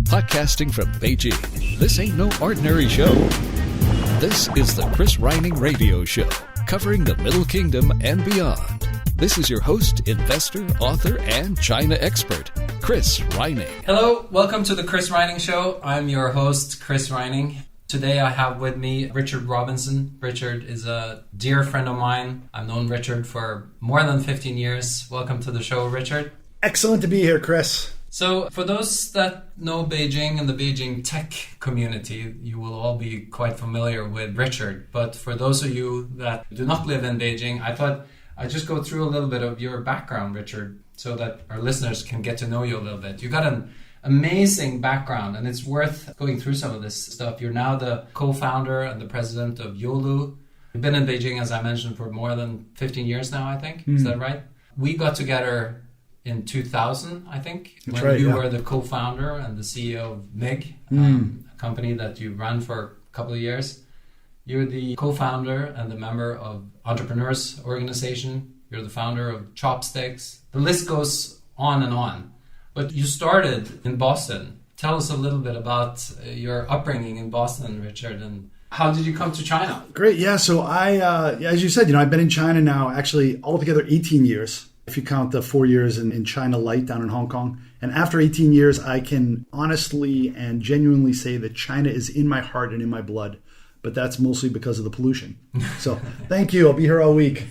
Podcasting from Beijing, this ain't no ordinary show. This is the Chris Rynning Radio Show, covering the Middle Kingdom and beyond. This is your host, investor, author, and China expert, Chris Rynning. Hello, welcome to the Chris Rynning Show. I'm your host, Chris Rynning. Today I have with me Richard Robinson. Richard is a dear friend of mine. I've known Richard for more than 15 years. Welcome to the show, Richard. Excellent to be here, Chris. So for those that know Beijing and the Beijing tech community, you will all be quite familiar with Richard. But for those of you that do not live in Beijing, I thought I'd just go through a little bit of your background, Richard, so that our listeners can get to know you a little bit. You got an amazing background, and it's worth going through some of this stuff. You're now the co-founder and the president of Yolu. You've been in Beijing, as I mentioned, for more than 15 years now, I think. Is that right? We got together in 2000, I think, That's when right, you yeah. were the co-founder and the CEO of MIG, a company that you ran for a couple of years. You're the co-founder and the member of Entrepreneurs Organization. You're the founder of Chopsticks. The list goes on and on. But you started in Boston. Tell us a little bit about your upbringing in Boston, Richard, and how did you come to China? Great. Yeah. So as you said, I've been in China now actually altogether 18 years. If you count the 4 years in China Light down in Hong Kong. And after 18 years, I can honestly and genuinely say that China is in my heart and in my blood. But that's mostly because of the pollution. So thank you. I'll be here all week.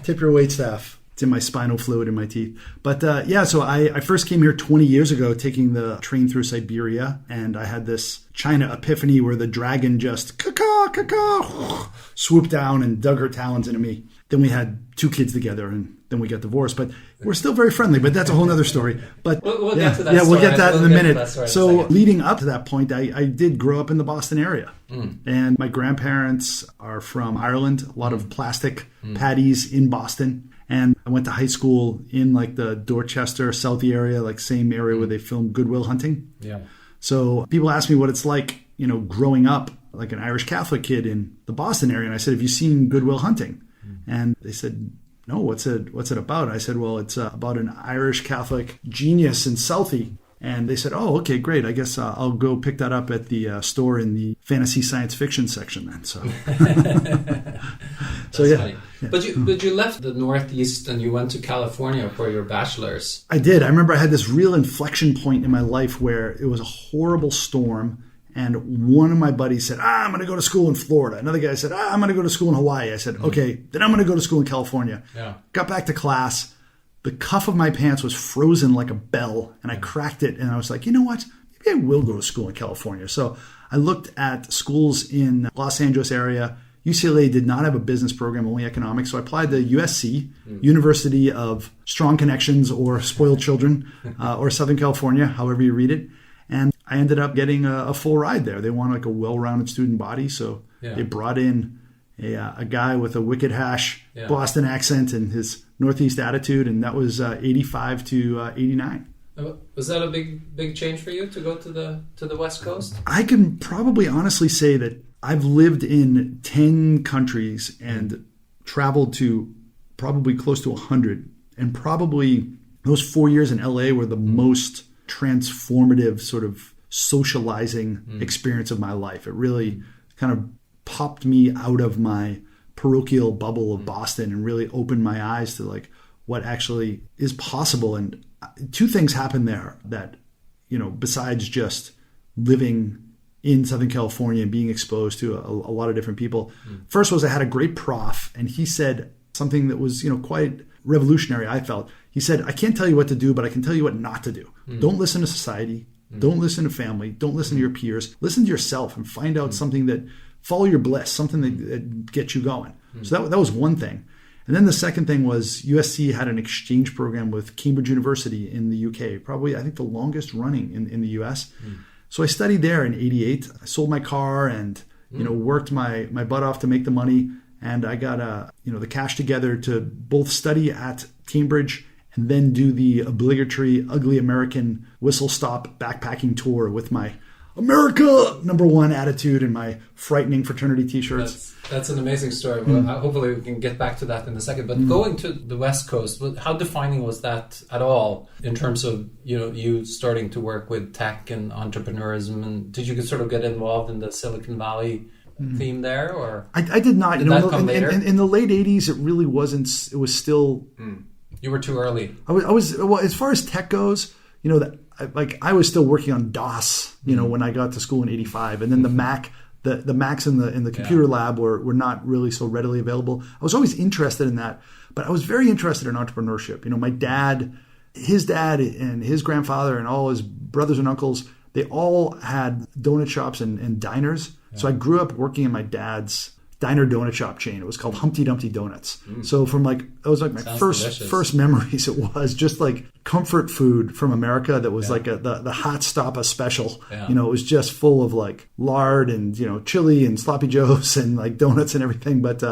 Tip your waitstaff. It's in my spinal fluid in my teeth. But so I first came here 20 years ago taking the train through Siberia. And I had this China epiphany where the dragon just swooped down and dug her talons into me. Then we had 2 kids together and then we got divorced. But we're still very friendly. But that's a whole other story. But we'll get to that story. We'll get that in a minute. So leading up to that point, I did grow up in the Boston area. And my grandparents are from Ireland. A lot of plastic paddies in Boston. And I went to high school in like the Dorchester, Southie area, like same area where they filmed Good Will Hunting. Yeah. So people ask me what it's like, growing up like an Irish Catholic kid in the Boston area. And I said, have you seen Good Will Hunting? And they said, no, what's it about? I said, well, it's about an Irish Catholic genius in Southie. And they said, oh, okay, great. I guess I'll go pick that up at the store in the fantasy science fiction section then. So, Funny. But you left the Northeast and you went to California for your bachelor's. I did. I remember I had this real inflection point in my life where it was a horrible storm. And one of my buddies said, I'm going to go to school in Florida. Another guy said, I'm going to go to school in Hawaii. I said, okay, then I'm going to go to school in California. Yeah. Got back to class. The cuff of my pants was frozen like a bell, and I cracked it, and I was like, you know what? Maybe I will go to school in California. So I looked at schools in Los Angeles area. UCLA did not have a business program, only economics. So I applied to USC, University of Strong Connections or Spoiled Children, or Southern California, however you read it. And I ended up getting a full ride there. They want like a well-rounded student body, so they brought in a guy with a wicked hash Boston accent and his Northeast attitude, and that was 85 to 89. Was that a big change for you to go to the West Coast? I can probably honestly say that I've lived in 10 countries and traveled to probably close to 100, and probably those 4 years in LA were the most transformative sort of socializing experience of my life. It really kind of popped me out of my parochial bubble of Boston and really opened my eyes to like what actually is possible. And 2 things happened there that, besides just living in Southern California and being exposed to a lot of different people. First was I had a great prof, and he said something that was, quite revolutionary, I felt. He said, I can't tell you what to do, but I can tell you what not to do. Don't listen to society. Don't listen to family. Don't listen to your peers. Listen to yourself and find out something that, follow your bliss, something that gets you going. So that was one thing. And then the second thing was USC had an exchange program with Cambridge University in the UK, probably I think the longest running in the US. So I studied there in 88. I sold my car and worked my butt off to make the money. And I got the cash together to both study at Cambridge and then do the obligatory ugly American whistle stop backpacking tour with my America #1 attitude and my frightening fraternity t-shirts. That's an amazing story. Well, hopefully we can get back to that in a second. But going to the West Coast, how defining was that at all in terms of you starting to work with tech and entrepreneurism? And did you sort of get involved in the Silicon Valley theme there, or I did not. Did that come later? In the late '80s, it really wasn't. It was still. You were too early. I was well as far as tech goes. I was still working on DOS. When I got to school in '85, and then the Mac. The Macs in the computer lab were not really so readily available. I was always interested in that, but I was very interested in entrepreneurship. My dad, his dad, and his grandfather, and all his brothers and uncles, they all had donut shops and diners. Yeah. So I grew up working in my dad's diner donut shop chain. It was called Humpty Dumpty Donuts. So from that was like my first memories. It was just like comfort food from America that was like the hot stoppa special. Yeah. It was just full of like lard and chili and sloppy joes and like donuts and everything. But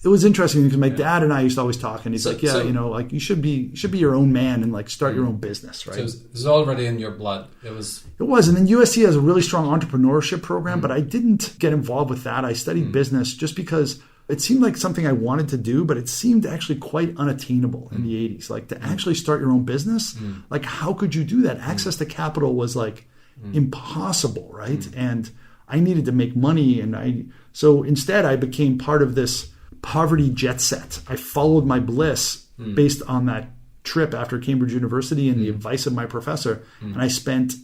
it was interesting because my dad and I used to always talk, and he's like, like you should be your own man and like start your own business, right? So it was already in your blood. It was, and then USC has a really strong entrepreneurship program, but I didn't get involved with that. I studied business just because it seemed like something I wanted to do, but it seemed actually quite unattainable in the 80s. Like to actually start your own business, like how could you do that? Access to capital was like impossible, right? And I needed to make money, so instead I became part of this poverty jet set. I followed my bliss based on that trip after Cambridge University and the advice of my professor, and I spent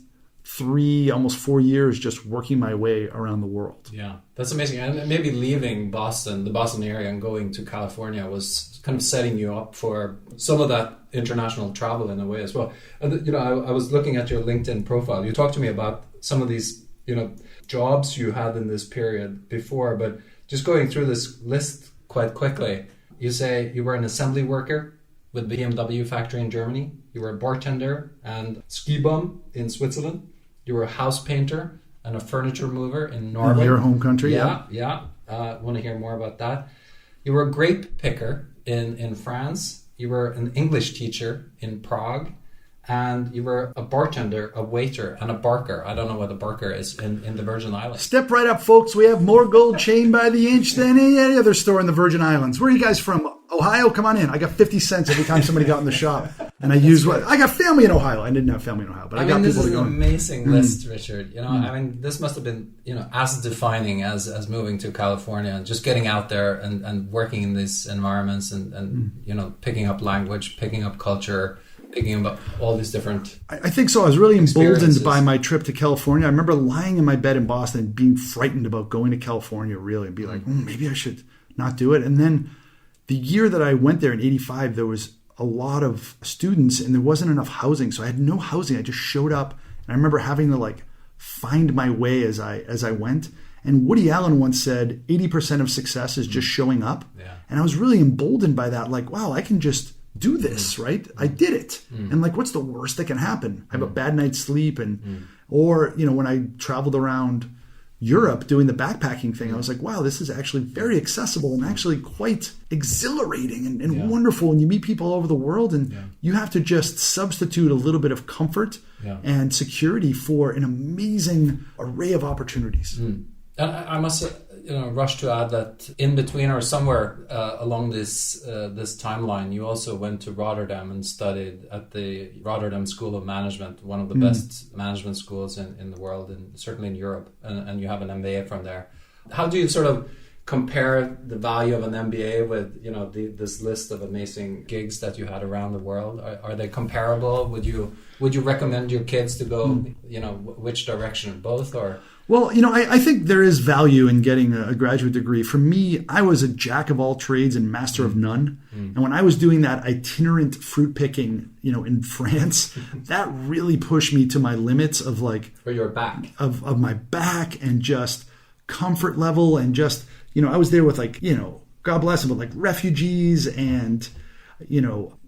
3, almost 4 years just working my way around the world. Yeah, that's amazing. And maybe leaving Boston, the Boston area, and going to California was kind of setting you up for some of that international travel in a way as well. And, I was looking at your LinkedIn profile. You talked to me about some of these, jobs you had in this period before, but just going through this list quite quickly, you say you were an assembly worker with BMW factory in Germany. You were a bartender and ski bum in Switzerland. You were a house painter and a furniture mover in Norway. Your home country, yeah. Want to hear more about that. You were a grape picker in France. You were an English teacher in Prague. And you were a bartender, a waiter, and a barker. I don't know what a barker is in the Virgin Islands. Step right up, folks. We have more gold chain by the inch than any other store in the Virgin Islands. Where are you guys from? Ohio? Come on in. I got 50 cents every time somebody got in the shop. And I got family in Ohio. I didn't have family in Ohio, but I got people to go. This is an amazing list, Richard. This must have been, as defining as moving to California and just getting out there and working in these environments and picking up language, picking up culture, picking up all these different. I think so. I was really emboldened by my trip to California. I remember lying in my bed in Boston and being frightened about going to California, really, and be like, maybe I should not do it. And then the year that I went there in '85, there was a lot of students and there wasn't enough housing. So I had no housing. I just showed up, and I remember having to like find my way as I went. And Woody Allen once said, 80% of success is just showing up. Yeah. And I was really emboldened by that. Like, wow, I can just do this, right? I did it. And like, what's the worst that can happen? I have a bad night's sleep. Or, when I traveled around Europe doing the backpacking thing, I was like, wow, this is actually very accessible and actually quite exhilarating and wonderful. And you meet people all over the world, and you have to just substitute a little bit of comfort and security for an amazing array of opportunities. And I must rush to add that in between or somewhere along this timeline, you also went to Rotterdam and studied at the Rotterdam School of Management, one of the best management schools in the world, and certainly in Europe, and you have an MBA from there. How do you sort of compare the value of an MBA with this list of amazing gigs that you had around the world? Are they comparable? Would you recommend your kids to go which direction, both, or? Well, I think there is value in getting a graduate degree. For me, I was a jack of all trades and master of none. And when I was doing that itinerant fruit picking, in France, that really pushed me to my limits of like for your back of my back and just comfort level and just I was there with like God bless them, but like refugees and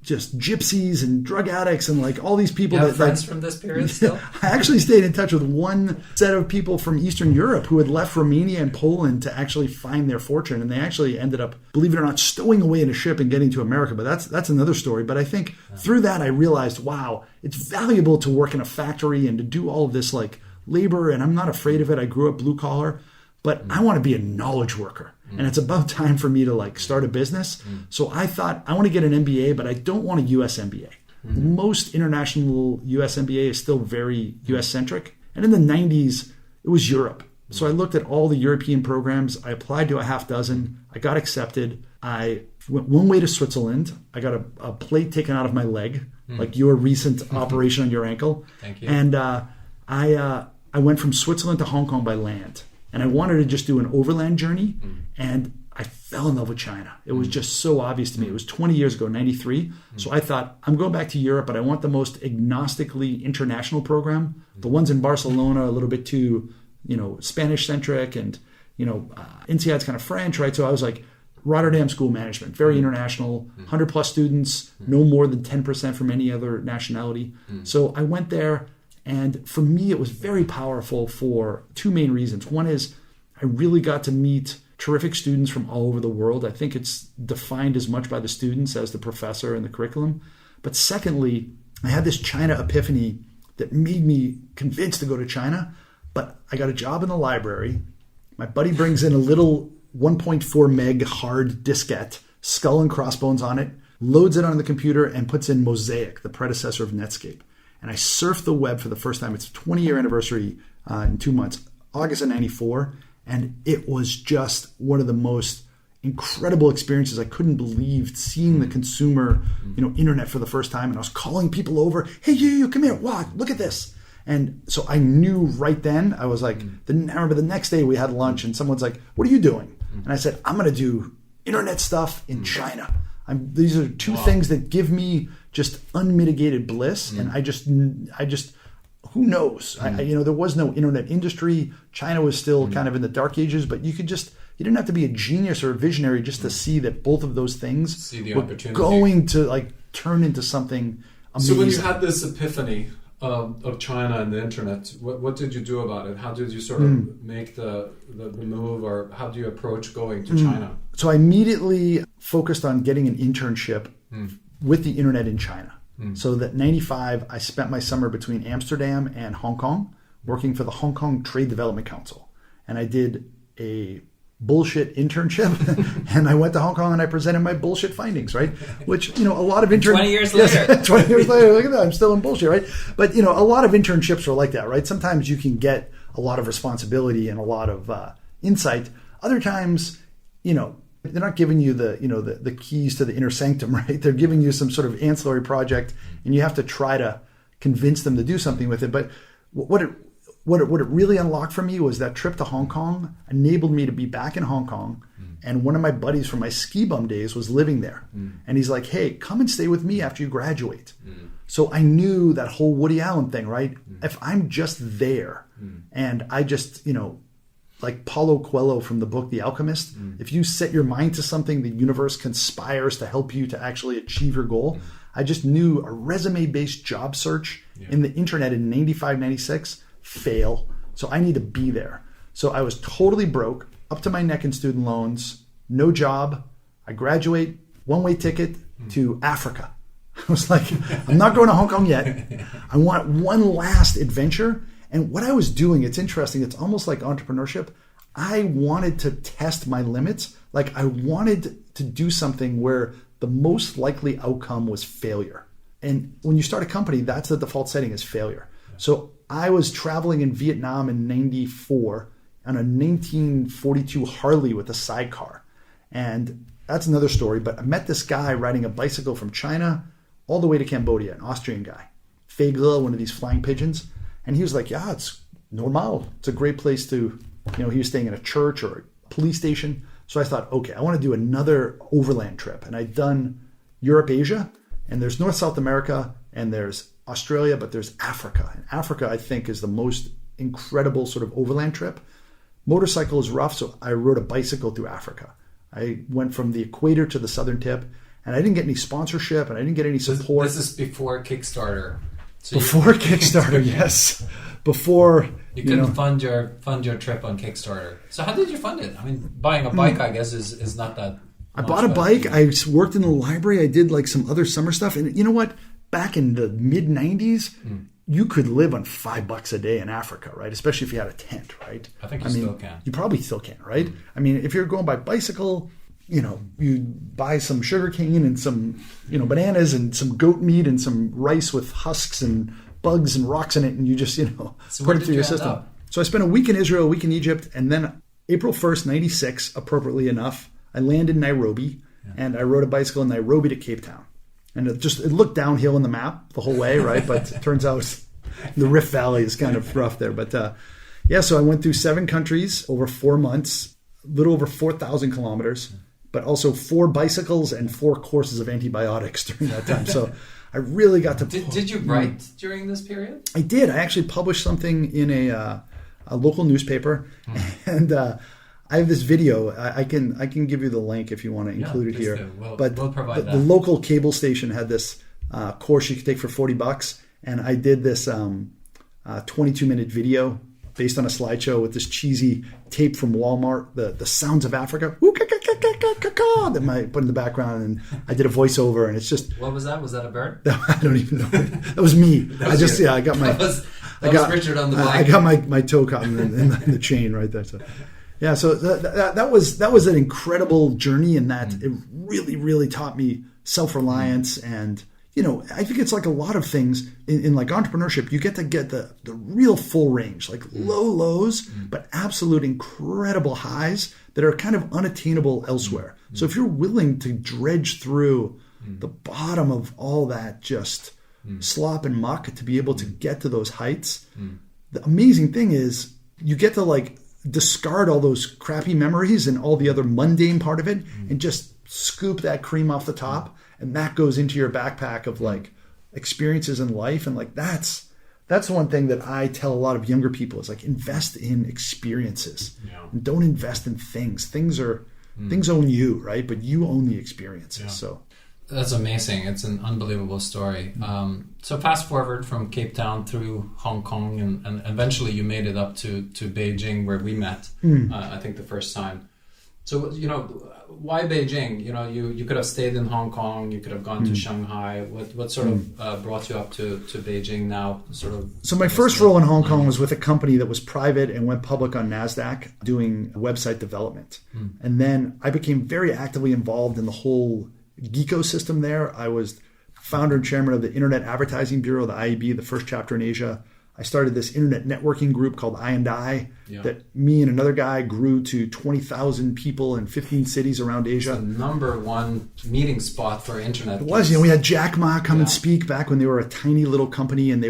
just gypsies and drug addicts and like all these people. You have friends from this period still? I actually stayed in touch with one set of people from Eastern Europe who had left Romania and Poland to actually find their fortune, and they actually ended up, believe it or not, stowing away in a ship and getting to America. But that's another story. But I think through that I realized, wow, it's valuable to work in a factory and to do all of this like labor and I'm not afraid of it. I grew up blue collar, but I want to be a knowledge worker. And it's about time for me to like start a business. So I thought I want to get an MBA, but I don't want a US MBA. Most international US MBA is still very US centric. And in the 90s, it was Europe. So I looked at all the European programs. I applied to a half dozen. I got accepted. I went one way to Switzerland. I got a plate taken out of my leg, like your recent operation on your ankle. Thank you. And I went from Switzerland to Hong Kong by land. And I wanted to just do an overland journey. And I fell in love with China. It was just so obvious to me. It was 20 years ago, 93. So I thought, I'm going back to Europe, but I want the most agnostically international program. The ones in Barcelona, a little bit too, Spanish centric, and, INSEAD's kind of French, right? So I was like, Rotterdam School Management, very international, 100 plus students, no more than 10% from any other nationality. So I went there, and for me, it was very powerful for two main reasons. One is I really got to meet terrific students from all over the world. I think it's defined as much by the students as the professor and the curriculum. But secondly, I had this China epiphany that made me convinced to go to China. But I got a job in the library. My buddy brings in a little 1.4 meg hard diskette, skull and crossbones on it, loads it on the computer, and puts in Mosaic, the predecessor of Netscape. And I surfed the web for the first time. It's a 20-year anniversary in 2 months, August of 94. And it was just one of the most incredible experiences. I couldn't believe seeing the consumer, internet for the first time. And I was calling people over, hey, you, come here, watch, look at this. And so I knew right then, I was like, I remember the next day we had lunch and someone's like, what are you doing? And I said, I'm going to do internet stuff in China. These are two things that give me just unmitigated bliss. And I just, who knows? There was no internet industry. China was still kind of in the dark ages, but you didn't have to be a genius or a visionary just to see that both of those things were going to like turn into something amazing. So when you had this epiphany of China and the internet, what did you do about it? How did you sort of make the move, or how do you approach going to China? So I immediately focused on getting an internship with the internet in China. So that 95, I spent my summer between Amsterdam and Hong Kong working for the Hong Kong Trade Development Council. And I did a bullshit internship and I went to Hong Kong and I presented my bullshit findings, right? Which, a lot of 20 years later. 20 years later, look at that, I'm still in bullshit, right? But, a lot of internships are like that, right? Sometimes you can get a lot of responsibility and a lot of insight. Other times, they're not giving you the keys to the inner sanctum, right? They're giving you some sort of ancillary project and you have to try to convince them to do something with it. But what it really unlocked for me was that trip to Hong Kong enabled me to be back in Hong Kong. And one of my buddies from my ski bum days was living there. And he's like, hey, come and stay with me after you graduate. So I knew that whole Woody Allen thing, right? If I'm just there and I just, like Paulo Coelho from the book The Alchemist, if you set your mind to something, the universe conspires to help you to actually achieve your goal. I just knew a resume-based job search in the internet in 95, 96, fail. So I need to be there. So I was totally broke, up to my neck in student loans, no job. I graduate, one-way ticket to Africa. I was like, I'm not going to Hong Kong yet. I want one last adventure. And what I was doing, it's interesting. It's almost like entrepreneurship. I wanted to test my limits. Like I wanted to do something where the most likely outcome was failure. And when you start a company, that's the default setting is failure. So I was traveling in Vietnam in 94 on a 1942 Harley with a sidecar. And that's another story. But I met this guy riding a bicycle from China all the way to Cambodia, an Austrian guy. Fegel, one of these flying pigeons. And he was like, yeah, it's normal. It's a great place to, he was staying in a church or a police station. So I thought, okay, I want to do another overland trip. And I'd done Europe, Asia, and there's North, South America, and there's Australia, but there's Africa. And Africa, I think, is the most incredible sort of overland trip. Motorcycle is rough, so I rode a bicycle through Africa. I went from the equator to the southern tip, and I didn't get any sponsorship, and I didn't get any support. This is before Kickstarter. So before Kickstarter, yes. Before you couldn't fund your trip on Kickstarter. So how did you fund it? I mean, buying a bike, I guess, is not that. I bought a bike. I worked in the library. I did like some other summer stuff, and you know what? Back in the mid '90s, you could live on $5 a day in Africa, right? Especially if you had a tent, right? I think you still can. You probably still can, right? I mean, if you're going by bicycle, you buy some sugar cane and some, bananas and some goat meat and some rice with husks and bugs and rocks in it, and you just, So put it through your system. So I spent a week in Israel, a week in Egypt, and then April 1st, 96, appropriately enough, I landed in Nairobi, and I rode a bicycle in Nairobi to Cape Town. And it looked downhill in the map the whole way, right? But it turns out the Rift Valley is kind of rough there. But so I went through 7 countries over 4 months, a little over 4,000 kilometers, but also 4 bicycles and 4 courses of antibiotics during that time. So I really got to... Did you write during this period? I did. I actually published something in a local newspaper, and I have this video. I can give you the link if you want to include it here. We'll that. provide The local cable station had this course you could take for $40, and I did this 22-minute video based on a slideshow with this cheesy tape from Walmart, the sounds of Africa, that might put in the background, and I did a voiceover, and it's just... What was that? Was that a bird? I don't even know. That was me. I got my... That was Richard on the bike. I got my toe caught in the chain right there. So, yeah, so that was an incredible journey, in that it really, really taught me self-reliance. And, I think it's like a lot of things in like entrepreneurship, you get the real full range, like low lows, but absolute incredible highs that are kind of unattainable elsewhere. So if you're willing to dredge through the bottom of all that just slop and muck to be able to get to those heights, the amazing thing is you get to like discard all those crappy memories and all the other mundane part of it and just scoop that cream off the top, and that goes into your backpack of like experiences in life. And like that's one thing that I tell a lot of younger people is like, invest in experiences and don't invest in things. Things own you, right? But you own the experiences. So that's amazing. It's an unbelievable story. So fast forward from Cape Town through Hong Kong, and eventually you made it up to Beijing, where we met, I think the first time. So, why Beijing? You could have stayed in Hong Kong, you could have gone to Shanghai. What sort of brought you up to Beijing now? So my first role in Hong Kong was with a company that was private and went public on NASDAQ doing website development. And then I became very actively involved in the whole ecosystem there. I was founder and chairman of the Internet Advertising Bureau, the IAB, the first chapter in Asia. I started this internet networking group called I&I that me and another guy grew to 20,000 people in 15 cities around Asia. It's the number one meeting spot for internet. It was. We had Jack Ma come and speak back when they were a tiny little company, and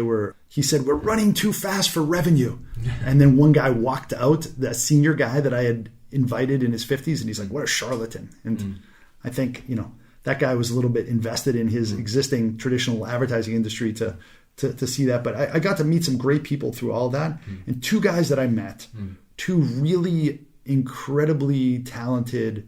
he said, "We're running too fast for revenue." And then one guy walked out, the senior guy that I had invited in his 50s, and he's like, "What a charlatan." And I think, that guy was a little bit invested in his existing traditional advertising industry to see that. But I got to meet some great people through all that. And 2 guys that I met, 2 really incredibly talented,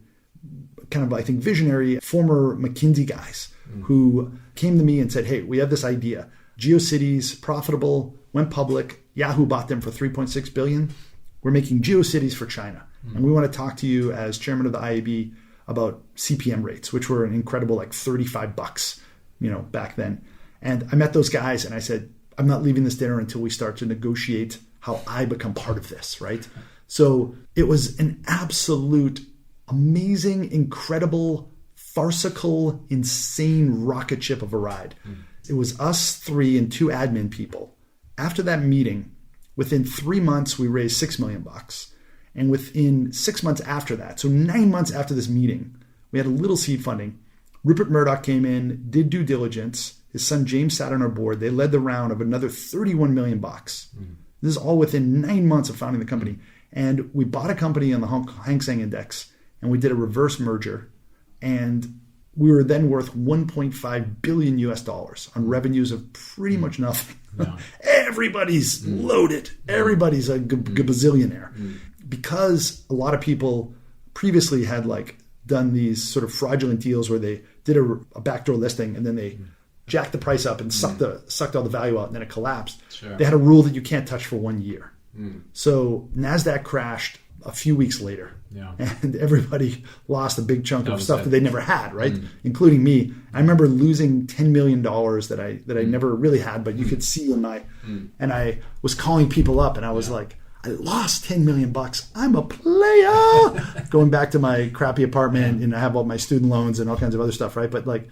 kind of, I think, visionary former McKinsey guys who came to me and said, "Hey, we have this idea. GeoCities, profitable, went public. Yahoo bought them for $3.6 billion. We're making GeoCities for China. And we want to talk to you as chairman of the IAB about CPM rates," which were an incredible like $35, back then. And I met those guys and I said, "I'm not leaving this dinner until we start to negotiate how I become part of this," right? So it was an absolute amazing, incredible, farcical, insane rocket ship of a ride. It was us 3 and 2 admin people. After that meeting, within 3 months, we raised $6 million. And within 6 months after that, so 9 months after this meeting, we had a little seed funding. Rupert Murdoch came in, did due diligence. His son James sat on our board. They led the round of another $31 million. This is all within 9 months of founding the company. And we bought a company on the Hang Seng Index, and we did a reverse merger. And we were then worth $1.5 billion on revenues of pretty much nothing. Everybody's loaded. Everybody's a gazillionaire. Because a lot of people previously had like done these sort of fraudulent deals where they did a backdoor listing and then they jacked the price up and sucked all the value out, and then it collapsed. They had a rule that you can't touch for 1 year. So NASDAQ crashed a few weeks later. Yeah. And everybody lost a big chunk of Obviously. stuff that they never had, right? Including me. I remember losing $10 million that I never really had, but you could see in my, and I was calling people up and I was like, I lost $10 million. I'm a player. Going back to my crappy apartment and I have all my student loans and all kinds of other stuff, right? But like,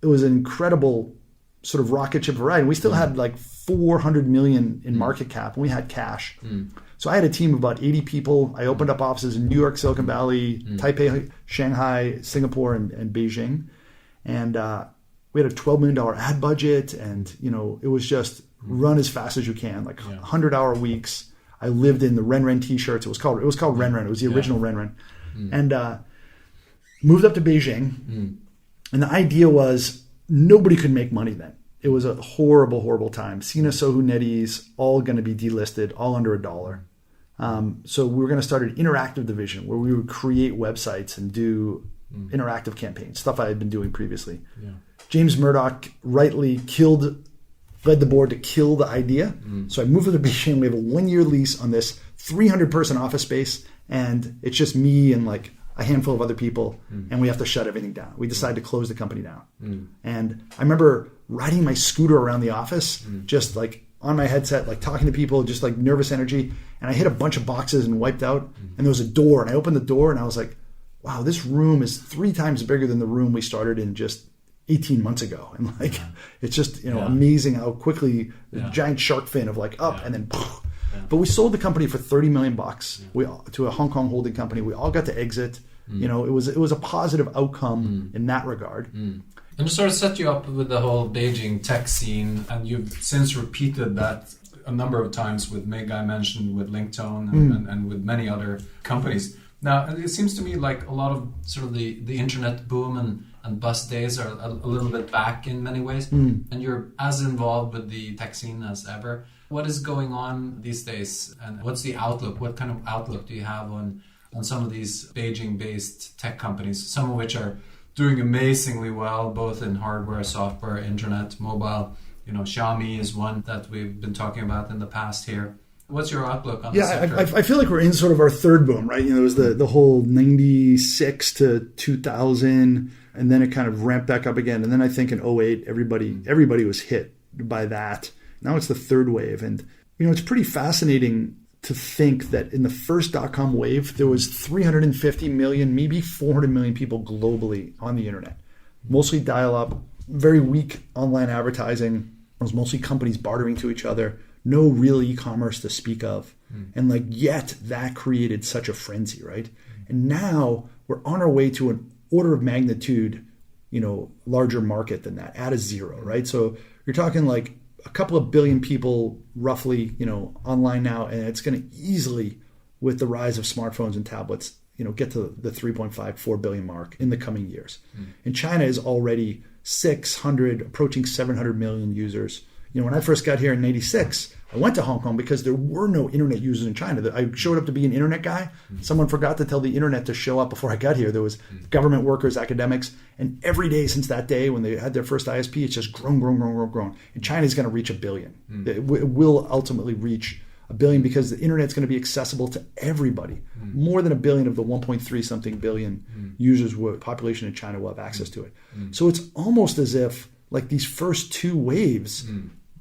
it was an incredible sort of rocket ship ride. And we still had like 400 million in market cap and we had cash. So I had a team of about 80 people. I opened up offices in New York, Silicon Valley, Taipei, Shanghai, Singapore, and Beijing. And we had a $12 million ad budget. And, you know, it was just run as fast as you can, like 100-hour weeks. I lived in the Rynning t-shirts. It was called Rynning. It was the original Rynning. And moved up to Beijing. And the idea was nobody could make money then. It was a horrible, horrible time. Sina, Sohu, NetEase, all going to be delisted, all under $1. So we were going to start an interactive division where we would create websites and do interactive campaigns, stuff I had been doing previously. James Murdoch rightly led the board to kill the idea. So I moved to Beijing. We have a 1-year lease on this 300-person office space, and it's just me and like a handful of other people, and we have to shut everything down. We decided to close the company down. And I remember riding my scooter around the office, just like on my headset, like talking to people, just like nervous energy. And I hit a bunch of boxes and wiped out. And there was a door, and I opened the door, and I was like, wow, this room is 3 times bigger than the room we started in just 18 months ago. And like, it's just, amazing how quickly the giant shark fin of like up and then But we sold the company for $30 million to a Hong Kong holding company. We all got to exit. You know, it was a positive outcome in that regard. And to sort of set you up with the whole Beijing tech scene, and you've since repeated that a number of times with Meg, I mentioned, with LinkedIn and with many other companies. Now, it seems to me like a lot of sort of the internet boom and bust days are a little bit back in many ways, and you're as involved with the tech scene as ever. What is going on these days, and what's the outlook? What kind of outlook do you have on some of these Beijing-based tech companies, some of which are doing amazingly well, both in hardware, software, internet, mobile? You know, Xiaomi is one that we've been talking about in the past here. What's your outlook on the sector? I feel like we're in sort of our third boom, right? You know, it was the whole 96 to 2000, and then it kind of ramped back up again. And then I think in 08, everybody was hit by that. Now it's the third wave. And, you know, it's pretty fascinating to think that in the first dot-com wave, there was 350 million, maybe 400 million people globally on the internet. Mostly dial-up, very weak online advertising. It was mostly companies bartering to each other. No real e-commerce to speak of. And like, yet that created such a frenzy, right? And now we're on our way to an order of magnitude, you know, larger market than that, at a zero, right? So you're talking like a couple of billion people roughly, you know, online now, and it's going to easily, with the rise of smartphones and tablets, you know, get to the 3.5-4 billion mark in the coming years. And China is already 600, approaching 700 million users. You know, when I first got here in '86, I went to Hong Kong because there were no internet users in China. I showed up to be an internet guy. Someone forgot to tell the internet to show up before I got here. There was government workers, academics, and every day since that day when they had their first ISP, it's just grown. And China's going to reach 1 billion. It will ultimately reach 1 billion because the internet's going to be accessible to everybody. More than 1 billion of the 1.3 something billion users, population in China will have access to it. So it's almost as if like these first 2 waves,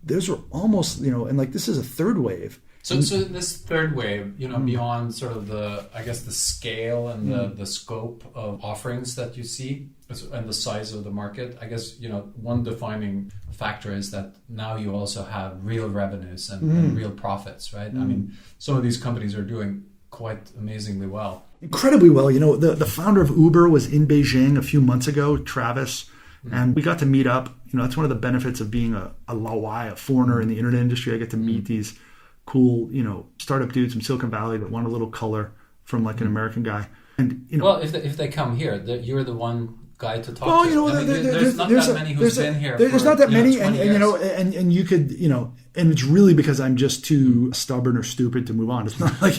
those were almost, you know, and like this is a third wave. So this third wave, you know, beyond sort of the scale and the scope of offerings that you see and the size of the market, I guess, you know, one defining factor is that now you also have real revenues and real profits, right? I mean, some of these companies are doing quite amazingly well. Incredibly well. You know, the founder of Uber was in Beijing a few months ago, Travis, and we got to meet up. You know, that's one of the benefits of being a Lawai, a foreigner in the internet industry. I get to meet these cool, you know, startup dudes from Silicon Valley that want a little color from like an American guy. And, you know, well, if they come here, you're the one guy to talk well, to. You know, I mean, there's not that many who's been here. There's not that many, and you know, and you could, you know, and it's really because I'm just too stubborn or stupid to move on. It's not like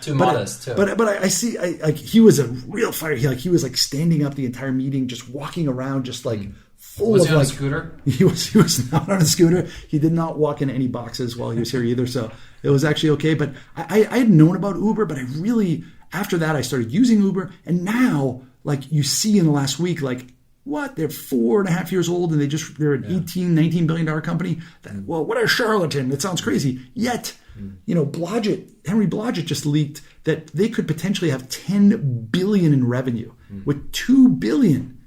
too modest. But I see, like he was a real fire. He was like standing up the entire meeting, just walking around, just like full Was of he on like a scooter? He was not on a scooter. He did not walk in any boxes while he was here either. So it was actually okay. But I had known about Uber, but I really, after that, I started using Uber. And now, like you see in the last week, like, what? They're 4.5 years old and they're an $18-19 billion company. Well, what a charlatan. It sounds crazy. Yet, Henry Blodgett just leaked that they could potentially have $10 billion in revenue with $2 billion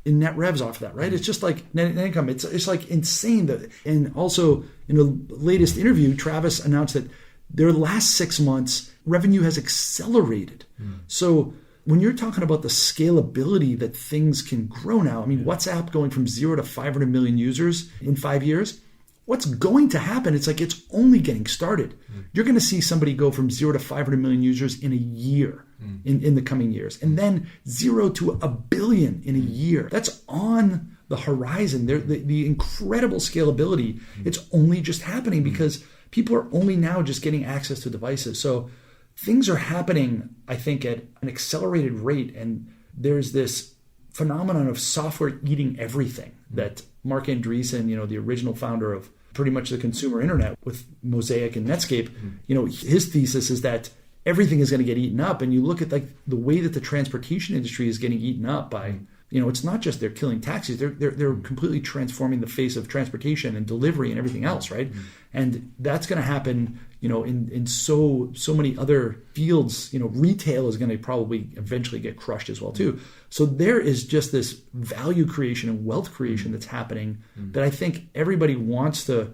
in net revs off of that, right? It's just like net income. It's like insane. And also in the latest interview, Travis announced that their last 6 months revenue has accelerated. So when you're talking about the scalability that things can grow now, I mean, WhatsApp going from 0 to 500 million users in 5 years, what's going to happen? It's like it's only getting started. You're going to see somebody go from 0 to 500 million users in a year in the coming years. And then 0 to 1 billion in a year. That's on the horizon. The incredible scalability, it's only just happening because people are only now just getting access to devices. So things are happening, I think, at an accelerated rate. And there's this phenomenon of software eating everything that Mark Andreessen, the original founder of pretty much the consumer internet with Mosaic and Netscape, his thesis is that everything is going to get eaten up. And you look at like the way that the transportation industry is getting eaten up by, it's not just they're killing taxis, they're completely transforming the face of transportation and delivery and everything else, right? And that's going to happen, in so many other fields. Retail is going to probably eventually get crushed as well too. So there is just this value creation and wealth creation that's happening that I think everybody wants to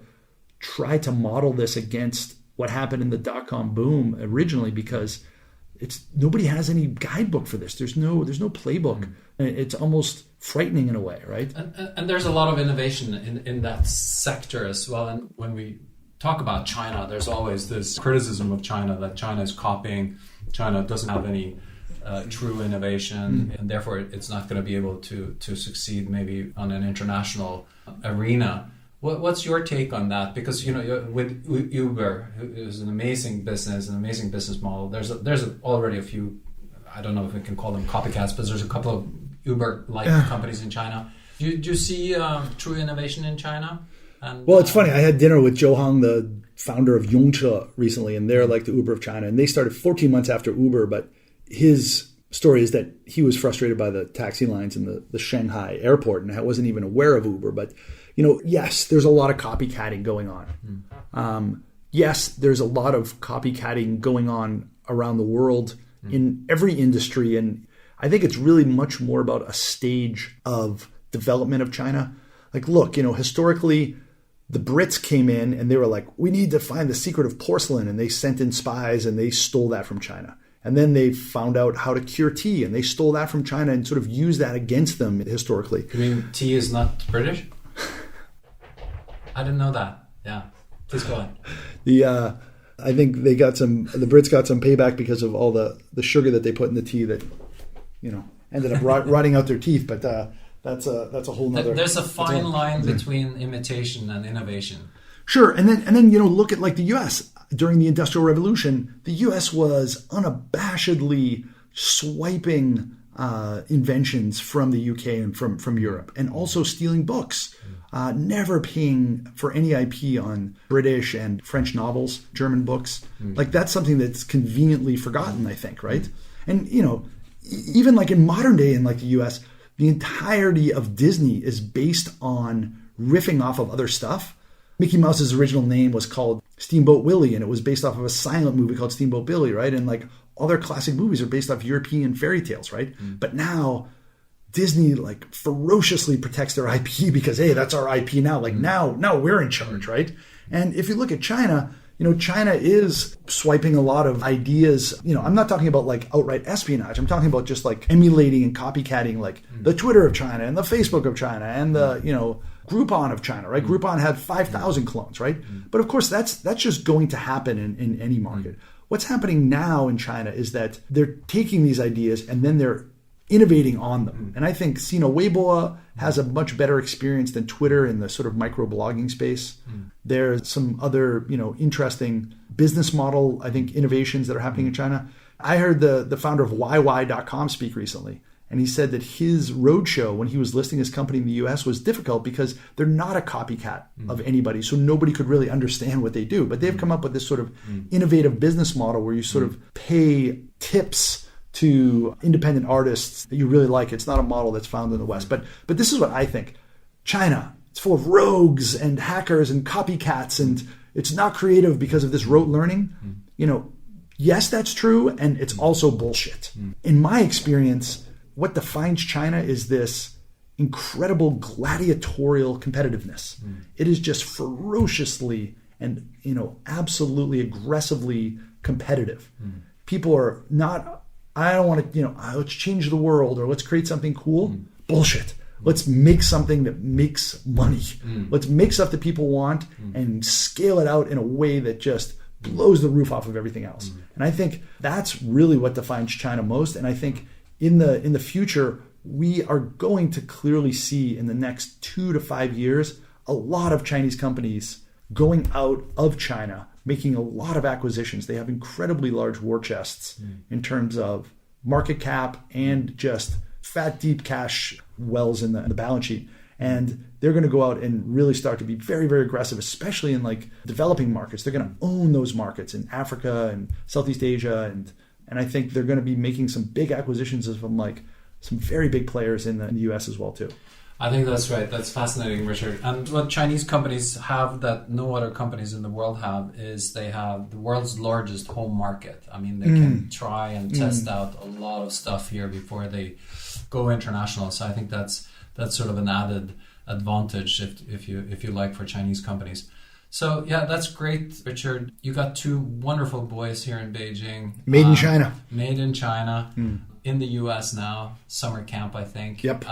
try to model this against what happened in the dot-com boom originally, because nobody has any guidebook for this. There's no playbook. It's almost frightening in a way, right? And there's a lot of innovation in that sector as well. And when we talk about China, there's always this criticism of China that China is copying. China doesn't have any true innovation, and therefore it's not going to be able to succeed maybe on an international arena. What's your take on that? Because with Uber, it was an amazing business model. There's already a few, I don't know if we can call them copycats, but there's a couple of Uber-like companies in China. Do you see true innovation in China? And, well, it's funny. I had dinner with Zhou Hong, the founder of Yongche, recently, and they're like the Uber of China. And they started 14 months after Uber, but his story is that he was frustrated by the taxi lines in the Shanghai airport, and I wasn't even aware of Uber. But yes, there's a lot of copycatting going on. Yes, there's a lot of copycatting going on around the world in every industry. And I think it's really much more about a stage of development of China. Like, look, historically, the Brits came in and they were like, we need to find the secret of porcelain. And they sent in spies and they stole that from China. And then they found out how to cure tea and they stole that from China and sort of used that against them historically. You mean tea is not British? I didn't know that. Yeah. Please go on. I think the Brits got some payback because of all the sugar that they put in the tea that, ended up rotting out their teeth. But that's a whole nother. There's a fine line between imitation and innovation. Sure. And then look at like the US during the Industrial Revolution. The US was unabashedly swiping inventions from the UK and from Europe, and also stealing books. Never paying for any IP on British and French novels, German books. Like that's something that's conveniently forgotten, I think, right? And, even like in modern day in like the US, the entirety of Disney is based on riffing off of other stuff. Mickey Mouse's original name was called Steamboat Willie, and it was based off of a silent movie called Steamboat Billy, right? And like all their classic movies are based off European fairy tales, right? But now Disney like ferociously protects their IP because, hey, that's our IP now. Like now we're in charge, right? And if you look at China, China is swiping a lot of ideas. I'm not talking about like outright espionage. I'm talking about just like emulating and copycatting like the Twitter of China and the Facebook of China and the, Groupon of China, right? Groupon had 5,000 clones, right? But of course, that's just going to happen in any market. What's happening now in China is that they're taking these ideas and then they're innovating on them. And I think Weibo has a much better experience than Twitter in the sort of micro-blogging space. There's some other, interesting business model, I think, innovations that are happening in China. I heard the founder of YY.com speak recently. And he said that his roadshow when he was listing his company in the US was difficult because they're not a copycat of anybody. So nobody could really understand what they do. But they've come up with this sort of innovative business model where you sort of pay tips to independent artists that you really like. It's not a model that's found in the West. But this is what I think. China, it's full of rogues and hackers and copycats, and it's not creative because of this rote learning. Yes, that's true. And it's also bullshit. In my experience, what defines China is this incredible gladiatorial competitiveness. It is just ferociously and, absolutely aggressively competitive. People are not, I don't want to, let's change the world or let's create something cool. Bullshit. Let's make something that makes money. Let's make stuff that people want and scale it out in a way that just blows the roof off of everything else. And I think that's really what defines China most. And I think in the future, we are going to clearly see in the next 2 to 5 years, a lot of Chinese companies going out of China, making a lot of acquisitions. They have incredibly large war chests in terms of market cap and just fat, deep cash wells in the balance sheet. And they're going to go out and really start to be very, very aggressive, especially in like developing markets. They're going to own those markets in Africa and Southeast Asia. And I think they're going to be making some big acquisitions from like some very big players in the US as well too. I think that's right. That's fascinating, Richard. And what Chinese companies have that no other companies in the world have is they have the world's largest home market. I mean, they can try and test out a lot of stuff here before they go international. So I think that's sort of an added advantage if you like for Chinese companies. So yeah, that's great, Richard. You got 2 wonderful boys here in Beijing. Made in China. Made in China. In the US now, summer camp, I think. Yep.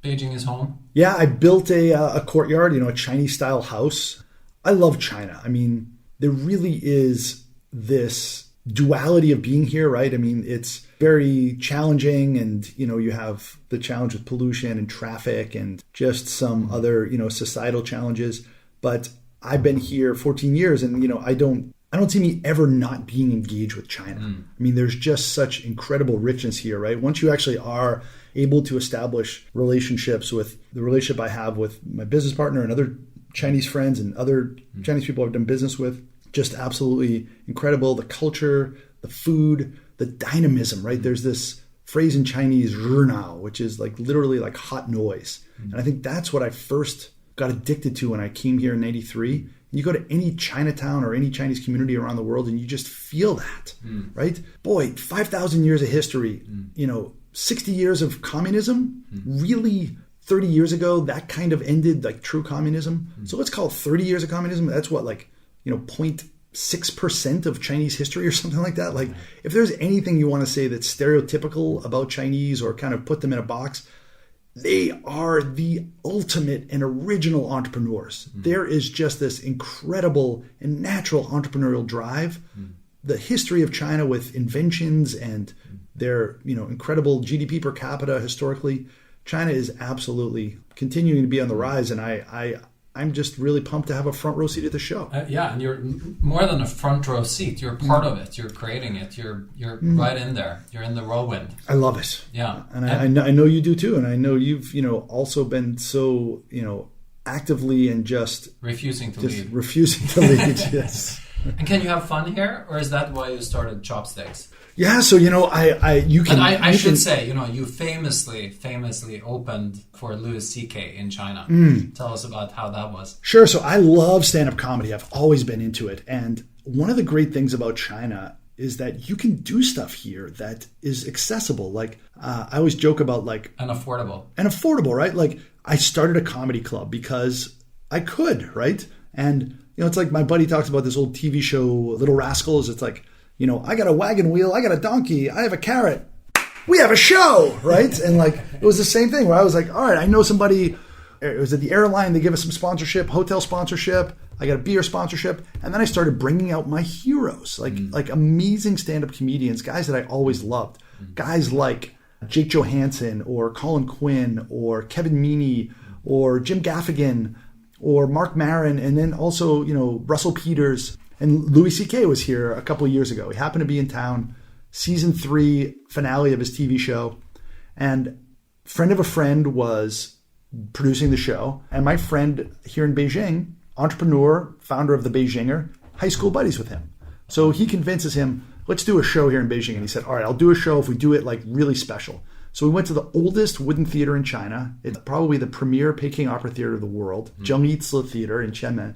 Beijing is home. Yeah, I built a courtyard, a Chinese style house. I love China. I mean, there really is this duality of being here, right? I mean, it's very challenging, and you have the challenge with pollution and traffic and just some other societal challenges. But I've been here 14 years, and I don't see me ever not being engaged with China. I mean, there's just such incredible richness here, right? Once you actually are able to establish relationships with the relationship I have with my business partner and other Chinese friends and other Chinese people I've done business with, just absolutely incredible. The culture, the food, the dynamism, right? There's this phrase in Chinese, "rnao," which is like literally like hot noise. And I think that's what I first got addicted to when I came here in '93. You go to any Chinatown or any Chinese community around the world and you just feel that, right? Boy, 5,000 years of history, 60 years of communism, really 30 years ago, that kind of ended like true communism. So let's call it 30 years of communism. That's what, like, 0.6% of Chinese history or something like that. Like, if there's anything you want to say that's stereotypical about Chinese or kind of put them in a box, they are the ultimate and original entrepreneurs. There is just this incredible and natural entrepreneurial drive. The history of China with inventions and their, incredible GDP per capita historically, China is absolutely continuing to be on the rise. And I'm just really pumped to have a front row seat at the show. Yeah, and you're more than a front row seat. You're part of it. You're creating it. You're right in there. You're in the whirlwind. I love it. Yeah, and I know you do too. And I know you've also been so actively and just refusing to leave. Yes. And can you have fun here, or is that why you started Chopsticks? Yeah, so I should say, you famously opened for Louis C.K. in China. Tell us about how that was. Sure. So I love stand-up comedy. I've always been into it, and one of the great things about China is that you can do stuff here that is accessible. Like I always joke about and affordable, right? Like I started a comedy club because I could, right? And it's like my buddy talks about this old TV show, Little Rascals. It's like, I got a wagon wheel, I got a donkey, I have a carrot. We have a show, right? And like, it was the same thing where I was like, all right, I know somebody, it was at the airline, they give us some sponsorship, hotel sponsorship, I got a beer sponsorship. And then I started bringing out my heroes, like amazing stand-up comedians, guys that I always loved. Guys like Jake Johansson or Colin Quinn or Kevin Meaney or Jim Gaffigan or Mark Maron, and then also, Russell Peters. And Louis C.K. was here a couple of years ago. He happened to be in town, season 3 finale of his TV show. And friend of a friend was producing the show. And my friend here in Beijing, entrepreneur, founder of the Beijinger, high school buddies with him. So he convinces him, let's do a show here in Beijing. And he said, all right, I'll do a show if we do it like really special. So we went to the oldest wooden theater in China. It's probably the premier Peking opera theater of the world, Zhengyizi Theater in Qianmen.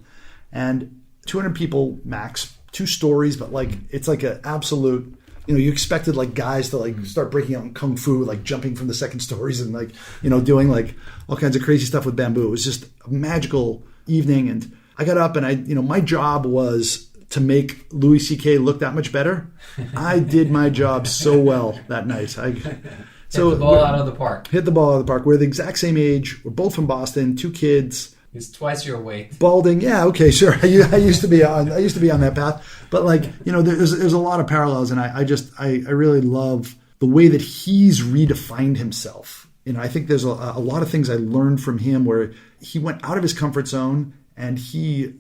And 200 people max, 2 stories, but like it's like an absolute, you expected like guys to like start breaking out in kung fu, like jumping from the second stories and like, doing like all kinds of crazy stuff with bamboo. It was just a magical evening. And I got up and my job was to make Louis C.K. look that much better. I did my job so well that night. Hit the ball out of the park. Hit the ball out of the park. We're the exact same age. We're both from Boston, 2 kids. He's twice your weight. Balding. Yeah, okay, sure. I used to be on that path. But there's a lot of parallels, and I really love the way that he's redefined himself. I think there's a lot of things I learned from him where he went out of his comfort zone and he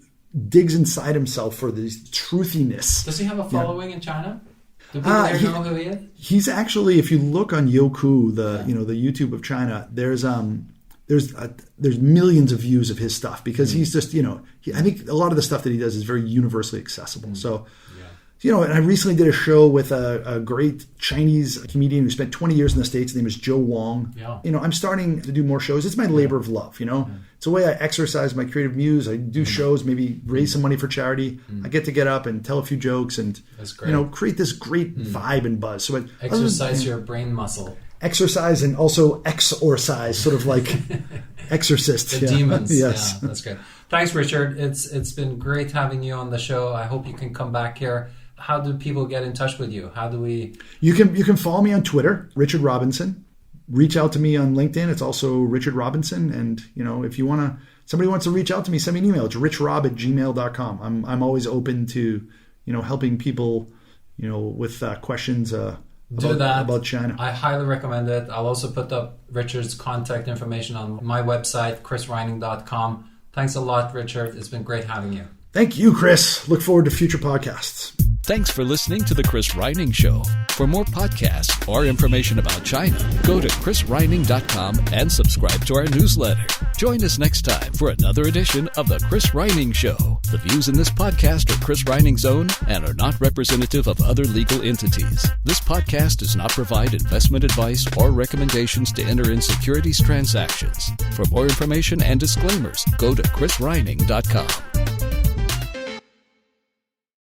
digs inside himself for this truthiness. Does he have a following in China? Do people there know who he is? He's actually, if you look on Youku, the YouTube of China, there's millions of views of his stuff because he's just I think a lot of the stuff that he does is very universally accessible. So. And I recently did a show with a great Chinese comedian who spent 20 years in the States. His name is Joe Wong. Yeah. I'm starting to do more shows. It's my labor of love, It's a way I exercise my creative muse. I do shows, maybe raise some money for charity. I get up and tell a few jokes and, create this great vibe and buzz. So exercise your brain muscle. Exercise and also exorcise, sort of like exorcist. The demons. Yes. Yeah, that's great. Thanks, Richard. It's been great having you on the show. I hope you can come back here. How do people get in touch with you? How do we? You can follow me on Twitter, Richard Robinson. Reach out to me on LinkedIn. It's also Richard Robinson. And if somebody wants to reach out to me, send me an email. It's richrob@gmail.com. I'm always open to helping people with questions about China. I highly recommend it. I'll also put up Richard's contact information on my website, chrisrynning.com. Thanks a lot, Richard. It's been great having you. Thank you, Chris. Look forward to future podcasts. Thanks for listening to The Chris Rynning Show. For more podcasts or information about China, go to chrisrynning.com and subscribe to our newsletter. Join us next time for another edition of The Chris Rynning Show. The views in this podcast are Chris Rynning's own and are not representative of other legal entities. This podcast does not provide investment advice or recommendations to enter in securities transactions. For more information and disclaimers, go to chrisrynning.com.